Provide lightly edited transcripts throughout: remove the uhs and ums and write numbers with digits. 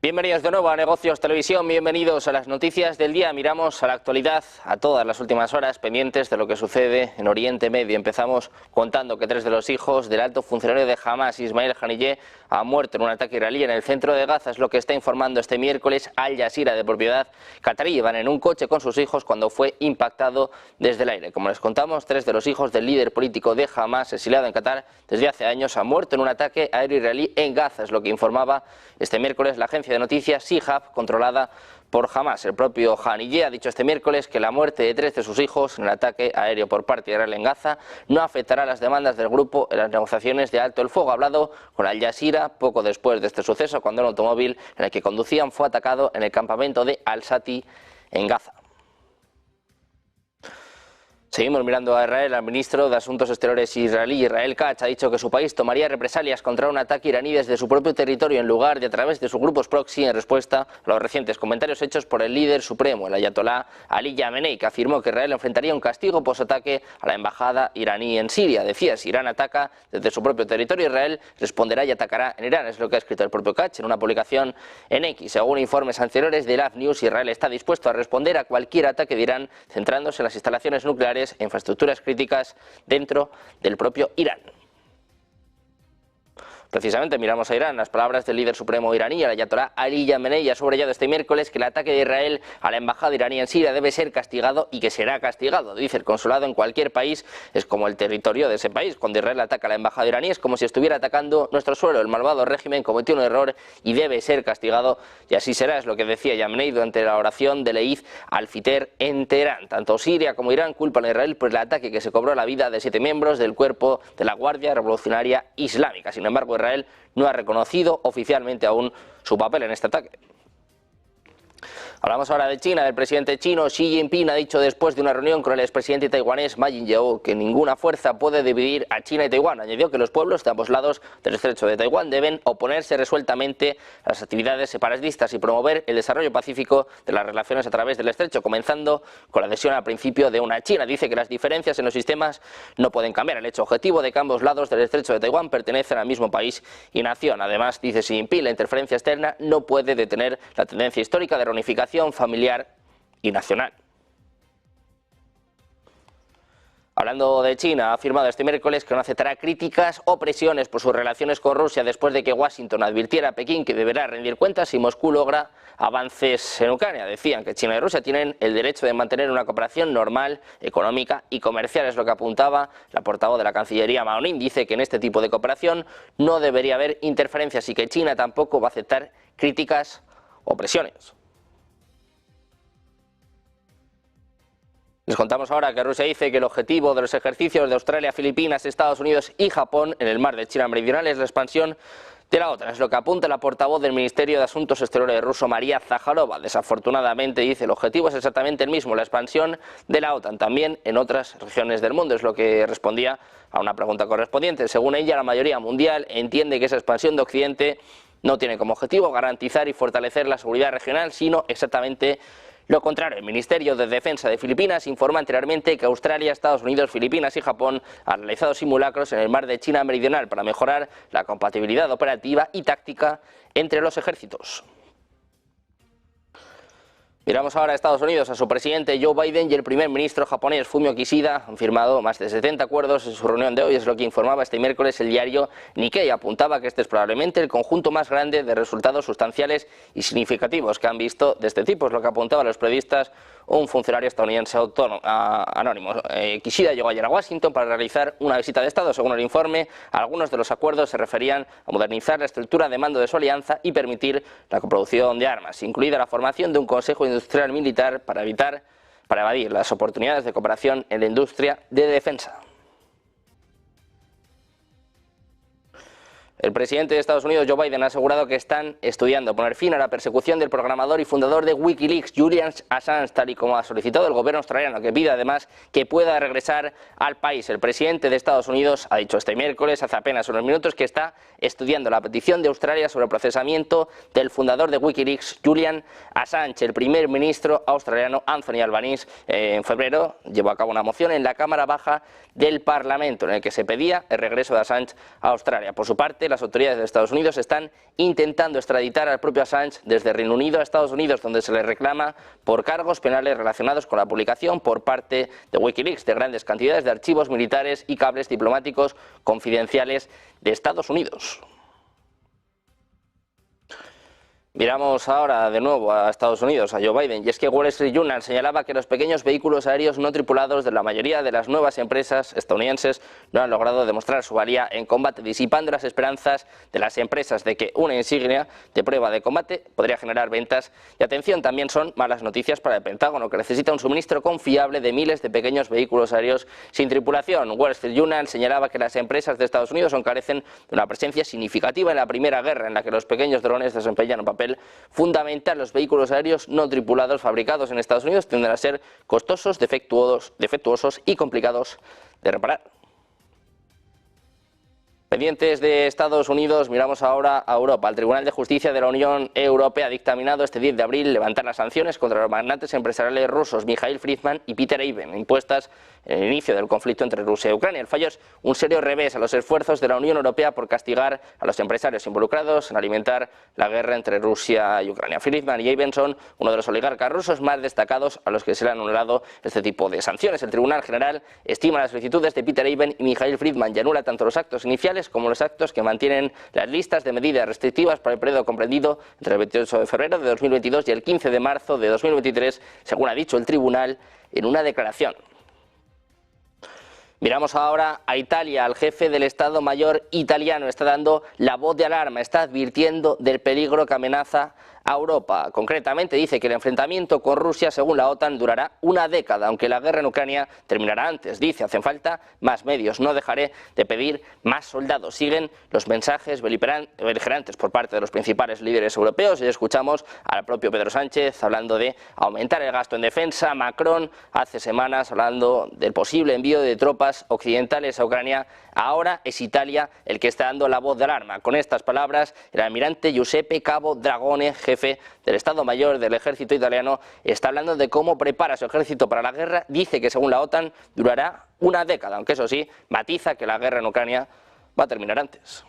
Bienvenidos de nuevo a Negocios Televisión, bienvenidos a las noticias del día. Miramos a la actualidad, a todas las últimas horas, pendientes de lo que sucede en Oriente Medio. Empezamos contando que 3 de los hijos del alto funcionario de Hamas, Ismail Haniyeh, ha muerto en un ataque israelí en el centro de Gaza. Es lo que está informando este miércoles Al Jazeera, de propiedad catarí. Iban en un coche con sus hijos cuando fue impactado desde el aire. Como les contamos, 3 de los hijos del líder político de Hamas, exiliado en Qatar desde hace años, han muerto en un ataque aéreo israelí en Gaza. Es lo que informaba este miércoles la agencia de noticias Sihab, controlada por Hamas. El propio Haniyeh ha dicho este miércoles que la muerte de 3 de sus hijos en el ataque aéreo por parte de Israel en Gaza no afectará las demandas del grupo en las negociaciones de alto el fuego. Ha hablado con Al Jazeera poco después de este suceso, cuando el automóvil en el que conducían fue atacado en el campamento de Al-Sati en Gaza. Seguimos mirando a Israel. El ministro de Asuntos Exteriores israelí, Israel Katz, ha dicho que su país tomaría represalias contra un ataque iraní desde su propio territorio en lugar de a través de sus grupos proxy, en respuesta a los recientes comentarios hechos por el líder supremo, el ayatolá Ali Khamenei, que afirmó que Israel enfrentaría un castigo post-ataque a la embajada iraní en Siria. Decía, si Irán ataca desde su propio territorio, Israel responderá y atacará en Irán. Es lo que ha escrito el propio Katz en una publicación en X. Según informes anteriores de Lab News, Israel está dispuesto a responder a cualquier ataque de Irán, centrándose en las instalaciones nucleares e infraestructuras críticas dentro del propio Irán. Precisamente miramos a Irán. Las palabras del líder supremo iraní, el ayatolá Ali Khamenei, ha subrayado este miércoles que el ataque de Israel a la embajada iraní en Siria debe ser castigado y que será castigado. Dice, el consulado en cualquier país es como el territorio de ese país. Cuando Israel ataca a la embajada iraní es como si estuviera atacando nuestro suelo. El malvado régimen cometió un error y debe ser castigado, y así será. Es lo que decía Khamenei durante la oración de Eid al-Fitr en Teherán. Tanto Siria como Irán culpan a Israel por el ataque que se cobró la vida de 7 miembros del cuerpo de la Guardia Revolucionaria Islámica. Sin embargo, Israel no ha reconocido oficialmente aún su papel en este ataque. Hablamos ahora de China. El presidente chino Xi Jinping ha dicho después de una reunión con el expresidente taiwanés Ma Ying-jeou que ninguna fuerza puede dividir a China y Taiwán. Añadió que los pueblos de ambos lados del estrecho de Taiwán deben oponerse resueltamente a las actividades separatistas y promover el desarrollo pacífico de las relaciones a través del estrecho, comenzando con la adhesión al principio de una China. Dice que las diferencias en los sistemas no pueden cambiar el hecho objetivo de que ambos lados del estrecho de Taiwán pertenecen al mismo país y nación. Además, dice Xi Jinping, la interferencia externa no puede detener la tendencia histórica de reunificación familiar y nacional. Hablando de China, ha afirmado este miércoles que no aceptará críticas o presiones por sus relaciones con Rusia después de que Washington advirtiera a Pekín que deberá rendir cuentas si Moscú logra avances en Ucrania. Decían que China y Rusia tienen el derecho de mantener una cooperación normal, económica y comercial. Es lo que apuntaba la portavoz de la Cancillería, Mao Ning. Dice que en este tipo de cooperación no debería haber interferencias y que China tampoco va a aceptar críticas o presiones. Les contamos ahora que Rusia dice que el objetivo de los ejercicios de Australia, Filipinas, Estados Unidos y Japón en el mar de China Meridional es la expansión de la OTAN. Es lo que apunta la portavoz del Ministerio de Asuntos Exteriores ruso, María Zaharova. Desafortunadamente, dice, el objetivo es exactamente el mismo, la expansión de la OTAN, también en otras regiones del mundo. Es lo que respondía a una pregunta correspondiente. Según ella, la mayoría mundial entiende que esa expansión de Occidente no tiene como objetivo garantizar y fortalecer la seguridad regional, sino exactamente lo contrario. El Ministerio de Defensa de Filipinas informa anteriormente que Australia, Estados Unidos, Filipinas y Japón han realizado simulacros en el mar de China Meridional para mejorar la compatibilidad operativa y táctica entre los ejércitos. Miramos ahora a Estados Unidos. A su presidente Joe Biden y el primer ministro japonés Fumio Kishida han firmado más de 70 acuerdos en su reunión de hoy. Es lo que informaba este miércoles el diario Nikkei. Apuntaba que este es probablemente el conjunto más grande de resultados sustanciales y significativos que han visto de este tipo. Es lo que apuntaban los periodistas un funcionario estadounidense anónimo. Kishida llegó ayer a Washington para realizar una visita de Estado. Según el informe, algunos de los acuerdos se referían a modernizar la estructura de mando de su alianza y permitir la coproducción de armas, incluida la formación de un consejo industrial militar para evadir las oportunidades de cooperación en la industria de defensa. El presidente de Estados Unidos, Joe Biden, ha asegurado que están estudiando poner fin a la persecución del programador y fundador de Wikileaks, Julian Assange, tal y como ha solicitado el gobierno australiano, que pide además que pueda regresar al país. El presidente de Estados Unidos ha dicho este miércoles, hace apenas unos minutos, que está estudiando la petición de Australia sobre el procesamiento del fundador de Wikileaks, Julian Assange. El primer ministro australiano, Anthony Albanese, en febrero llevó a cabo una moción en la Cámara Baja del Parlamento en el que se pedía el regreso de Assange a Australia. Por su parte, que las autoridades de Estados Unidos están intentando extraditar al propio Assange desde Reino Unido a Estados Unidos, donde se le reclama por cargos penales relacionados con la publicación por parte de Wikileaks de grandes cantidades de archivos militares y cables diplomáticos confidenciales de Estados Unidos. Miramos ahora de nuevo a Estados Unidos, a Joe Biden, y es que Wall Street Journal señalaba que los pequeños vehículos aéreos no tripulados de la mayoría de las nuevas empresas estadounidenses no han logrado demostrar su valía en combate, disipando las esperanzas de las empresas de que una insignia de prueba de combate podría generar ventas. Y atención, también son malas noticias para el Pentágono, que necesita un suministro confiable de miles de pequeños vehículos aéreos sin tripulación. Wall Street Journal señalaba que las empresas de Estados Unidos carecen de una presencia significativa en la Primera Guerra, en la que los pequeños drones desempeñan un papel fundamental. Los vehículos aéreos no tripulados fabricados en Estados Unidos tienden a ser costosos, defectuosos y complicados de reparar. Pendientes de Estados Unidos, miramos ahora a Europa. El Tribunal de Justicia de la Unión Europea ha dictaminado este 10 de abril levantar las sanciones contra los magnates empresariales rusos Mikhail Fridman y Peter Eiben, impuestas en el inicio del conflicto entre Rusia y Ucrania. El fallo es un serio revés a los esfuerzos de la Unión Europea por castigar a los empresarios involucrados en alimentar la guerra entre Rusia y Ucrania. Fridman y Eiben son uno de los oligarcas rusos más destacados a los que se le han anulado este tipo de sanciones. El Tribunal General estima las solicitudes de Peter Eiben y Mikhail Fridman y anula tanto los actos iniciales como los actos que mantienen las listas de medidas restrictivas para el periodo comprendido entre el 28 de febrero de 2022 y el 15 de marzo de 2023, según ha dicho el tribunal en una declaración. Miramos ahora a Italia. El jefe del Estado Mayor italiano está dando la voz de alarma, está advirtiendo del peligro que amenaza a Europa. Concretamente dice que el enfrentamiento con Rusia, según la OTAN, durará una década, aunque la guerra en Ucrania terminará antes. Dice, hacen falta más medios, no dejaré de pedir más soldados. Siguen los mensajes beligerantes por parte de los principales líderes europeos y escuchamos al propio Pedro Sánchez hablando de aumentar el gasto en defensa. Macron hace semanas hablando del posible envío de tropas occidentales a Ucrania. Ahora es Italia el que está dando la voz de alarma. Con estas palabras, el almirante Giuseppe Cabo Dragone, jefe del Estado Mayor del Ejército italiano, está hablando de cómo prepara su ejército para la guerra. Dice que según la OTAN durará una década, aunque eso sí, matiza que la guerra en Ucrania va a terminar antes.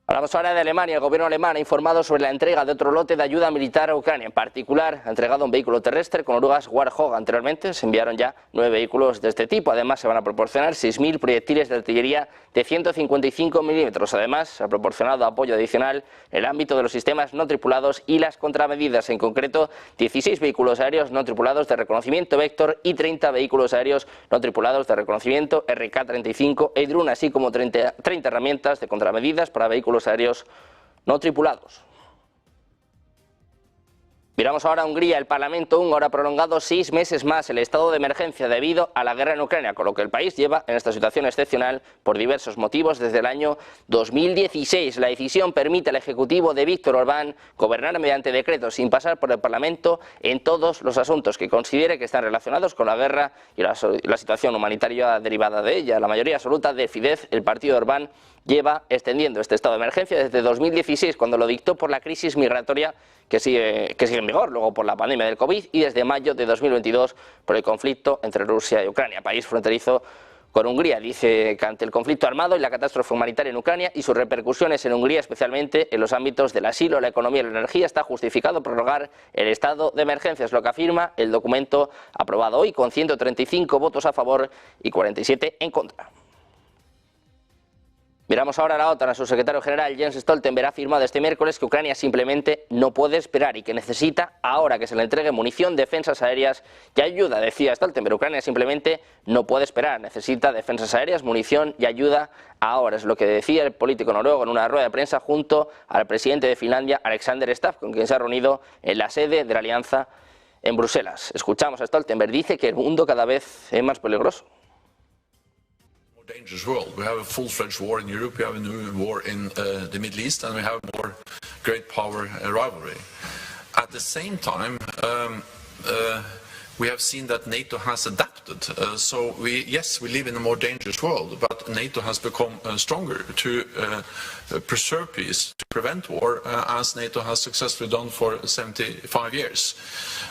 Hablamos ahora de Alemania. El gobierno alemán ha informado sobre la entrega de otro lote de ayuda militar a Ucrania. En particular, ha entregado un vehículo terrestre con orugas Warthog. Anteriormente se enviaron ya 9 vehículos de este tipo. Además, se van a proporcionar 6.000 proyectiles de artillería de 155 milímetros. Además, se ha proporcionado apoyo adicional en el ámbito de los sistemas no tripulados y las contramedidas. En concreto, 16 vehículos aéreos no tripulados de reconocimiento Vector y 30 vehículos aéreos no tripulados de reconocimiento RK-35 e Drone, así como 30 herramientas de contramedidas para vehículos aéreos no tripulados. Miramos ahora a Hungría. El Parlamento húngaro ha prolongado 6 meses más el estado de emergencia debido a la guerra en Ucrania, con lo que el país lleva en esta situación excepcional por diversos motivos desde el año 2016. La decisión permite al Ejecutivo de Viktor Orbán gobernar mediante decreto sin pasar por el Parlamento en todos los asuntos que considere que están relacionados con la guerra y la situación humanitaria derivada de ella. La mayoría absoluta de Fidesz, el partido de Orbán, lleva extendiendo este estado de emergencia desde 2016, cuando lo dictó por la crisis migratoria que sigue en vigor, luego por la pandemia del COVID y desde mayo de 2022 por el conflicto entre Rusia y Ucrania, país fronterizo con Hungría. Dice que ante el conflicto armado y la catástrofe humanitaria en Ucrania y sus repercusiones en Hungría, especialmente en los ámbitos del asilo, la economía y la energía, está justificado prorrogar el estado de emergencia, es lo que afirma el documento aprobado hoy con 135 votos a favor y 47 en contra. Miramos ahora a la OTAN. A su secretario general Jens Stoltenberg ha afirmado este miércoles que Ucrania simplemente no puede esperar y que necesita ahora que se le entregue munición, defensas aéreas y ayuda. Decía Stoltenberg, Ucrania simplemente no puede esperar, necesita defensas aéreas, munición y ayuda ahora. Es lo que decía el político noruego en una rueda de prensa junto al presidente de Finlandia, Alexander Stubb, con quien se ha reunido en la sede de la Alianza en Bruselas. Escuchamos a Stoltenberg, dice que el mundo cada vez es más peligroso. Dangerous world. We have a full-fledged war in Europe, we have a new war in the Middle East, and we have more great power rivalry. At the same time, we have seen that NATO has adapted. So yes, we live in a more dangerous world, but NATO has become stronger to preserve peace, to prevent war, as NATO has successfully done for 75 years.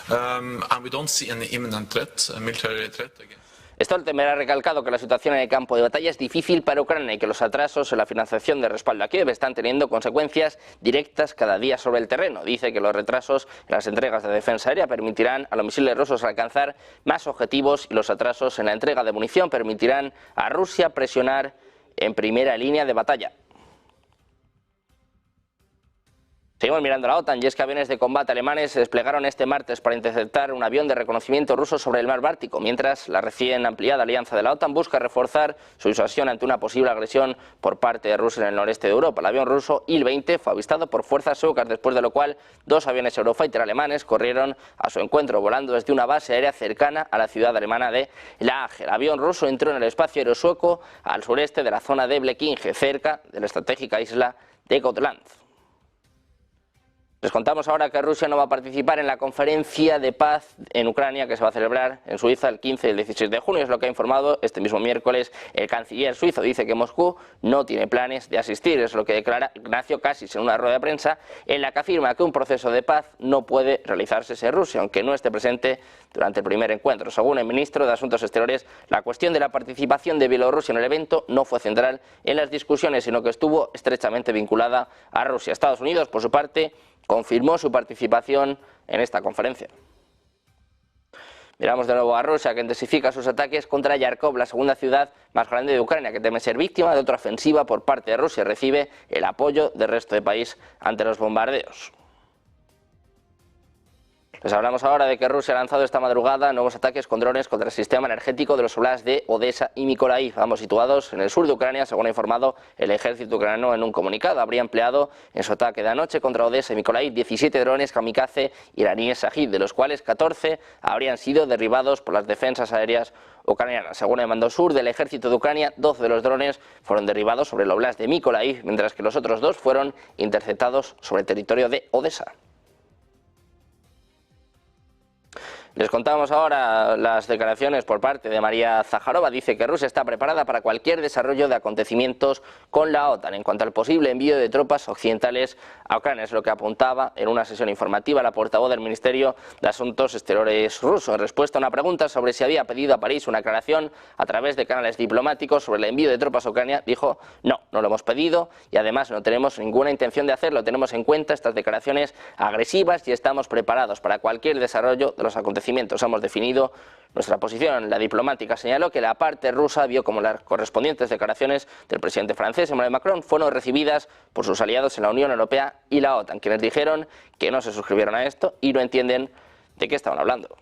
And we don't see any imminent threat, military threat again. Stoltenberg ha recalcado que la situación en el campo de batalla es difícil para Ucrania y que los atrasos en la financiación de respaldo a Kiev están teniendo consecuencias directas cada día sobre el terreno. Dice que los retrasos en las entregas de defensa aérea permitirán a los misiles rusos alcanzar más objetivos y los atrasos en la entrega de munición permitirán a Rusia presionar en primera línea de batalla. Seguimos mirando la OTAN y es que aviones de combate alemanes se desplegaron este martes para interceptar un avión de reconocimiento ruso sobre el mar Báltico, mientras la recién ampliada alianza de la OTAN busca reforzar su disuasión ante una posible agresión por parte de Rusia en el noreste de Europa. El avión ruso Il-20 fue avistado por fuerzas suecas, después de lo cual dos aviones Eurofighter alemanes corrieron a su encuentro volando desde una base aérea cercana a la ciudad alemana de La Hague. El avión ruso entró en el espacio aéreo sueco al sureste de la zona de Blekinge, cerca de la estratégica isla de Gotland. Les contamos ahora que Rusia no va a participar en la conferencia de paz en Ucrania que se va a celebrar en Suiza el 15 y el 16 de junio. Es lo que ha informado este mismo miércoles el canciller suizo. Dice que Moscú no tiene planes de asistir. Es lo que declara Ignacio Cassis en una rueda de prensa en la que afirma que un proceso de paz no puede realizarse en Rusia, aunque no esté presente durante el primer encuentro. Según el ministro de Asuntos Exteriores, la cuestión de la participación de Bielorrusia en el evento no fue central en las discusiones, sino que estuvo estrechamente vinculada a Rusia. Estados Unidos, por su parte, confirmó su participación en esta conferencia. Miramos de nuevo a Rusia, que intensifica sus ataques contra Yarkov, la segunda ciudad más grande de Ucrania, que teme ser víctima de otra ofensiva por parte de Rusia. Recibe el apoyo del resto del país ante los bombardeos. Les hablamos ahora de que Rusia ha lanzado esta madrugada nuevos ataques con drones contra el sistema energético de los oblasts de Odessa y Mykolaiv, ambos situados en el sur de Ucrania, según ha informado el ejército ucraniano en un comunicado. Habría empleado en su ataque de anoche contra Odessa y Mykolaiv 17 drones kamikaze iraníes Shahid, de los cuales 14 habrían sido derribados por las defensas aéreas ucranianas. Según el mando sur del ejército de Ucrania, 12 de los drones fueron derribados sobre el oblast de Mykolaiv, mientras que los otros 2 fueron interceptados sobre el territorio de Odessa. Les contamos ahora las declaraciones por parte de María Zaharova. Dice que Rusia está preparada para cualquier desarrollo de acontecimientos con la OTAN en cuanto al posible envío de tropas occidentales a Ucrania. Es lo que apuntaba en una sesión informativa la portavoz del Ministerio de Asuntos Exteriores ruso. En respuesta a una pregunta sobre si había pedido a París una aclaración a través de canales diplomáticos sobre el envío de tropas a Ucrania, dijo: no lo hemos pedido y además no tenemos ninguna intención de hacerlo. Tenemos en cuenta estas declaraciones agresivas y estamos preparados para cualquier desarrollo de los acontecimientos. Hemos definido nuestra posición. La diplomática señaló que la parte rusa vio como las correspondientes declaraciones del presidente francés Emmanuel Macron fueron recibidas por sus aliados en la Unión Europea y la OTAN, quienes dijeron que no se suscribieron a esto y no entienden de qué estaban hablando.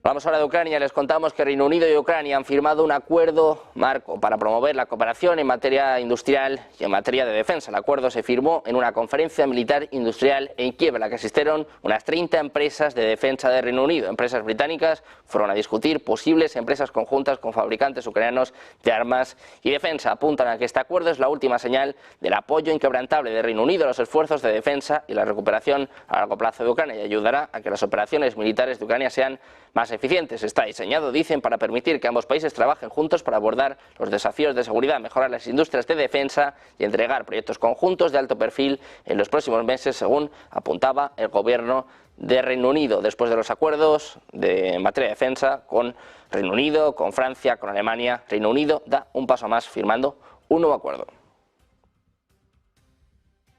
Vamos ahora de Ucrania. Les contamos que Reino Unido y Ucrania han firmado un acuerdo marco para promover la cooperación en materia industrial y en materia de defensa. El acuerdo se firmó en una conferencia militar industrial en Kiev, a la que asistieron unas 30 empresas de defensa de Reino Unido. Empresas británicas fueron a discutir posibles empresas conjuntas con fabricantes ucranianos de armas y defensa. Apuntan a que este acuerdo es la última señal del apoyo inquebrantable de Reino Unido a los esfuerzos de defensa y la recuperación a largo plazo de Ucrania, y ayudará a que las operaciones militares de Ucrania sean más eficientes. Está diseñado, dicen, para permitir que ambos países trabajen juntos para abordar los desafíos de seguridad, mejorar las industrias de defensa y entregar proyectos conjuntos de alto perfil en los próximos meses, según apuntaba el gobierno de Reino Unido. Después de los acuerdos en materia de defensa con Reino Unido, con Francia, con Alemania, Reino Unido da un paso más firmando un nuevo acuerdo.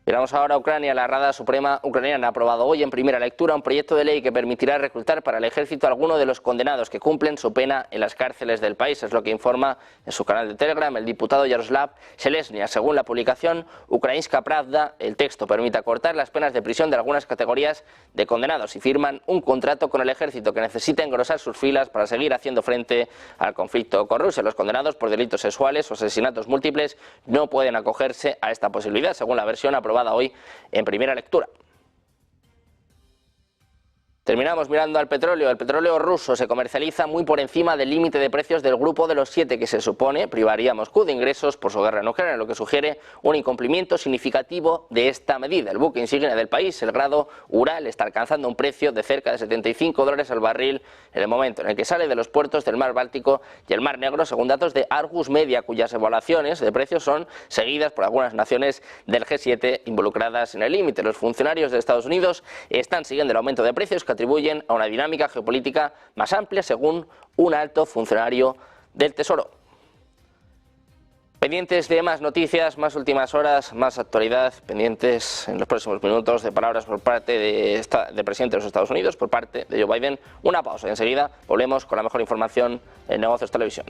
Miramos ahora a Ucrania. La Rada Suprema ucraniana ha aprobado hoy en primera lectura un proyecto de ley que permitirá reclutar para el ejército a alguno de los condenados que cumplen su pena en las cárceles del país. Es lo que informa en su canal de Telegram el diputado Yaroslav Selesnya. Según la publicación Ukrainska Pravda, el texto permite acortar las penas de prisión de algunas categorías de condenados y firman un contrato con el ejército que necesita engrosar sus filas para seguir haciendo frente al conflicto con Rusia. Los condenados por delitos sexuales o asesinatos múltiples no pueden acogerse a esta posibilidad, según la versión aprobada hoy en primera lectura. Terminamos mirando al petróleo. El petróleo ruso se comercializa muy por encima del límite de precios del grupo de los 7 que se supone privaría a Moscú de ingresos por su guerra en Ucrania, lo que sugiere un incumplimiento significativo de esta medida. El buque insignia del país, el grado Ural, está alcanzando un precio de cerca de $75 al barril en el momento en el que sale de los puertos del mar Báltico y el mar Negro, según datos de Argus Media, cuyas evaluaciones de precios son seguidas por algunas naciones del G7 involucradas en el límite. Los funcionarios de Estados Unidos están siguiendo el aumento de precios que que atribuyen a una dinámica geopolítica más amplia, según un alto funcionario del Tesoro. Pendientes de más noticias, más últimas horas, más actualidad, pendientes en los próximos minutos de palabras por parte del presidente de los Estados Unidos, por parte de Joe Biden. Una pausa y enseguida volvemos con la mejor información en Negocios Televisión.